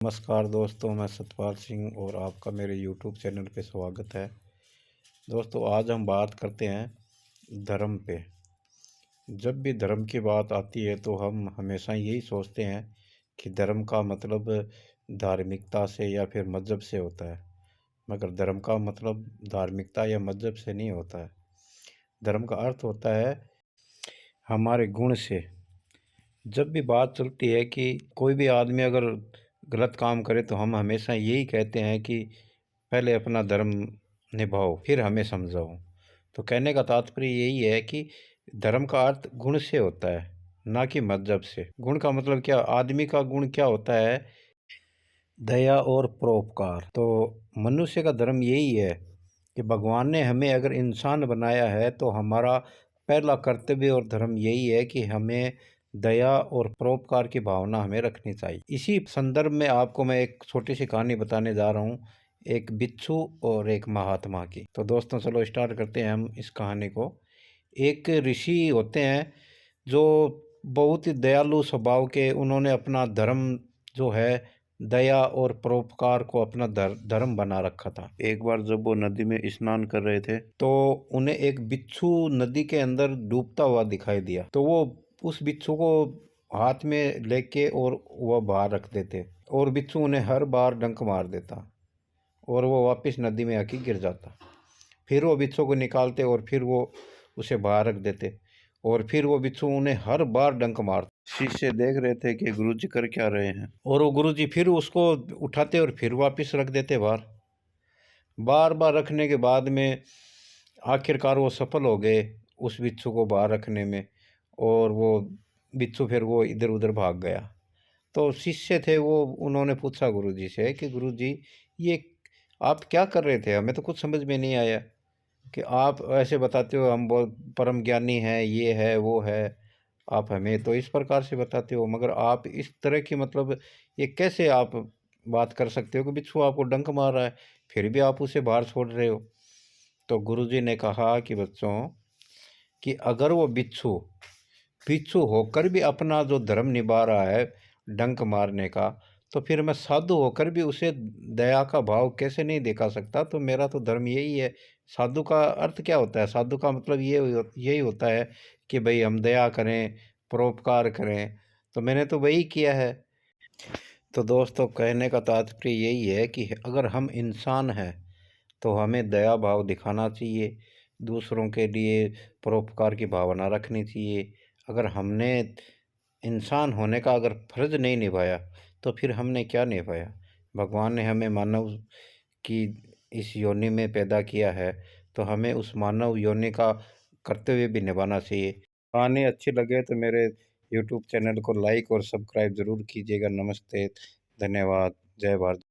नमस्कार दोस्तों, मैं सतपाल सिंह और आपका मेरे यूट्यूब चैनल पे स्वागत है। दोस्तों, आज हम बात करते हैं धर्म पे। जब भी धर्म की बात आती है तो हम हमेशा यही सोचते हैं कि धर्म का मतलब धार्मिकता से या फिर मज़हब से होता है, मगर धर्म का मतलब धार्मिकता या मज़हब से नहीं होता है। धर्म का अर्थ होता है हमारे गुण से। जब भी बात चलती है कि कोई भी आदमी अगर गलत काम करे तो हम हमेशा यही कहते हैं कि पहले अपना धर्म निभाओ फिर हमें समझाओ। तो कहने का तात्पर्य यही है कि धर्म का अर्थ गुण से होता है, ना कि मज़हब से। गुण का मतलब क्या, आदमी का गुण क्या होता है? दया और परोपकार। तो मनुष्य का धर्म यही है कि भगवान ने हमें अगर इंसान बनाया है तो हमारा पहला कर्तव्य और धर्म यही है कि हमें दया और परोपकार की भावना हमें रखनी चाहिए। इसी संदर्भ में आपको मैं एक छोटी सी कहानी बताने जा रहा हूँ, एक बिच्छू और एक महात्मा की। तो दोस्तों, चलो स्टार्ट करते हैं हम इस कहानी को। एक ऋषि होते हैं जो बहुत ही दयालु स्वभाव के। उन्होंने अपना धर्म जो है दया और परोपकार को अपना धर्म बना रखा था। एक बार जब वो नदी में स्नान कर रहे थे तो उन्हें एक बिच्छू नदी के अंदर डूबता हुआ दिखाई दिया। तो वो उस बिच्छू को हाथ में लेके और वह बाहर रख देते और बिच्छू उन्हें हर बार डंक मार देता और वो वापस नदी में आके गिर जाता। फिर वो बिच्छू को निकालते और फिर वो उसे बाहर रख देते और फिर वो बिच्छू उन्हें हर बार डंक मारता। शिष्य देख रहे थे कि गुरुजी कर क्या रहे हैं और वो गुरुजी फिर उसको उठाते और फिर वापस रख देते बाहर। बार बार रखने के बाद में आखिरकार वो सफल हो गए उस बिच्छू को बाहर रखने में, और वो बिच्छू फिर वो इधर उधर भाग गया। तो शिष्य थे वो, उन्होंने पूछा गुरुजी से कि गुरुजी, ये आप क्या कर रहे थे? हमें तो कुछ समझ में नहीं आया कि आप ऐसे बताते हो हम बहुत परम ज्ञानी हैं, ये है वो है, आप हमें तो इस प्रकार से बताते हो, मगर आप इस तरह की मतलब ये कैसे आप बात कर सकते हो कि बिच्छू आपको डंक मार रहा है फिर भी आप उसे बाहर छोड़ रहे हो? तो गुरुजी ने कहा कि बच्चों, कि अगर वो बिच्छू बिच्छू होकर भी अपना जो धर्म निभा रहा है डंक मारने का, तो फिर मैं साधु होकर भी उसे दया का भाव कैसे नहीं दिखा सकता? तो मेरा तो धर्म यही है। साधु का अर्थ क्या होता है? साधु का मतलब यही होता है कि भाई हम दया करें, परोपकार करें। तो मैंने तो वही किया है। तो दोस्तों, कहने का तात्पर्य यही है कि अगर हम इंसान हैं तो हमें दया भाव दिखाना चाहिए, दूसरों के लिए परोपकार की भावना रखनी चाहिए। अगर हमने इंसान होने का अगर फर्ज नहीं निभाया तो फिर हमने क्या निभाया? भगवान ने हमें मानव की इस योनि में पैदा किया है, तो हमें उस मानव योनि का कर्तव्य भी निभाना चाहिए। कहानी अच्छी लगे तो मेरे यूट्यूब चैनल को लाइक और सब्सक्राइब ज़रूर कीजिएगा। नमस्ते, धन्यवाद, जय भारत।